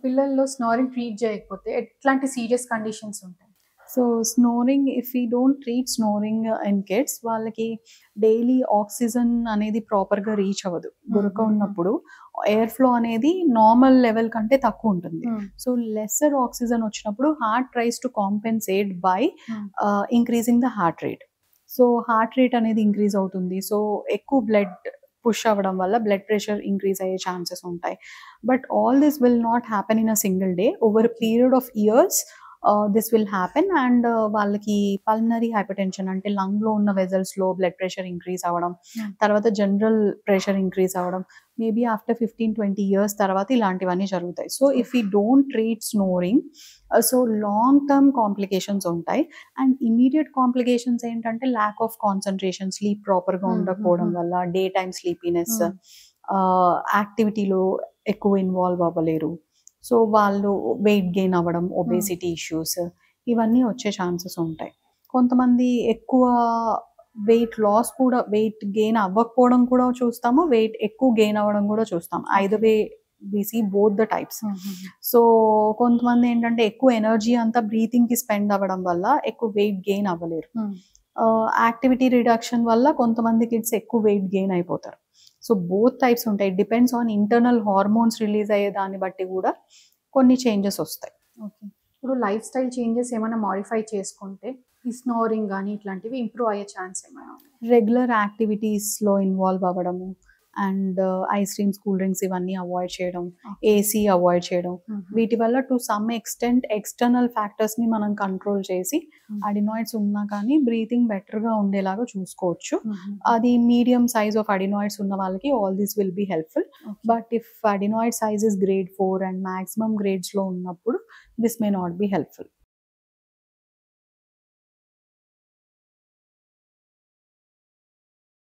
పిల్లల్లో snoring treat చేయకపోతే ఎట్లాంటి సీరియస్ కండిషన్స్ ఉంటాయి? So snoring, if we don't treat snoring in kids, వాళ్ళకి డైలీ ఆక్సిజన్ అనేది ప్రాపర్గా రీచ్ అవ్వదు. గురక ఉన్నప్పుడు ఎయిర్ ఫ్లో అనేది నార్మల్ లెవెల్ కంటే తక్కువ ఉంటుంది. సో లెస్సర్ ఆక్సిజన్ వచ్చినప్పుడు heart tries to compensate by increasing the heart rate. So heart rate అనేది ఇంక్రీజ్ అవుతుంది. సో ఎక్కువ బ్లడ్ పుష్ అవ్వడం వల్ల బ్లడ్ ప్రెషర్ ఇంక్రీజ్ అయ్యే ఛాన్సెస్ ఉంటాయి. But all this will not happen in a single day. Over a period of years this will happen. And వాళ్ళకి pulmonary hypertension అంటే లంగ్లో ఉన్న వెజల్స్లో బ్లడ్ ప్రెషర్ ఇంక్రీజ్ అవ్వడం, తర్వాత జనరల్ ప్రెషర్ ఇంక్రీజ్ అవ్వడం, maybe after 15-20 years తర్వాత ఇలాంటివన్నీ జరుగుతాయి. So if you don't treat snoring, so long term complications ఉంటాయి. అండ్ ఇమీడియట్ కాంప్లికేషన్స్ ఏంటంటే ల్యాక్ ఆఫ్ కాన్సన్ట్రేషన్, స్లీప్ ప్రాపర్గా ఉండకపోవడం వల్ల, డే టైమ్ స్లీపీనెస్, యాక్టివిటీలో ఎక్కువ ఇన్వాల్వ్ అవ్వలేరు. సో వాళ్ళు వెయిట్ గెయిన్ అవ్వడం, ఒబేసిటీ ఇష్యూస్, ఇవన్నీ వచ్చే ఛాన్సెస్ ఉంటాయి. కొంతమంది ఎక్కువ వెయిట్ లాస్ కూడా, వెయిట్ గెయిన్ అవ్వకపోవడం కూడా చూస్తాము, వెయిట్ ఎక్కువ గెయిన్ అవ్వడం కూడా చూస్తాం. Either way we see both the types. So కొంతమంది ఏంటంటే ఎక్కువ ఎనర్జీ అంతా బ్రీతింగ్కి స్పెండ్ అవ్వడం వల్ల ఎక్కువ వెయిట్ గెయిన్ అవ్వలేరు. యాక్టివిటీ రిడక్షన్ వల్ల కొంతమంది కిడ్స్ ఎక్కువ వెయిట్ గెయిన్ అయిపోతారు. సో బోత్ టైప్స్ ఉంటాయి. Depends on internal hormones release అయ్యే దాన్ని బట్టి కూడా కొన్ని చేంజెస్ వస్తాయి. ఓకే. ఇప్పుడు లైఫ్ స్టైల్ చేంజెస్ ఏమైనా మాడిఫై చేసుకుంటే ఈ స్నోరింగ్ కానీ ఇట్లాంటివి ఇంప్రూవ్ అయ్యే ఛాన్స్ ఏమైనా? రెగ్యులర్ యాక్టివిటీస్లో ఇన్వాల్వ్ అవ్వడము, and ice creams, cool drinks ఇవన్నీ అవాయిడ్ చేయడం, ఏసీ అవాయిడ్ చేయడం, వీటి వల్ల టు సమ్ ఎక్స్టెంట్ ఎక్స్టర్నల్ ఫ్యాక్టర్స్ని మనం కంట్రోల్ చేసి అడినాయిడ్స్ ఉన్నా కానీ బ్రీతింగ్ బెటర్గా ఉండేలాగా చూసుకోవచ్చు. అది మీడియం సైజ్ ఆఫ్ అడినాయిడ్స్ ఉన్న వాళ్ళకి all this will be helpful. But if adenoid size is grade 4 and maximum గ్రేడ్స్లో ఉన్నప్పుడు this may not be helpful.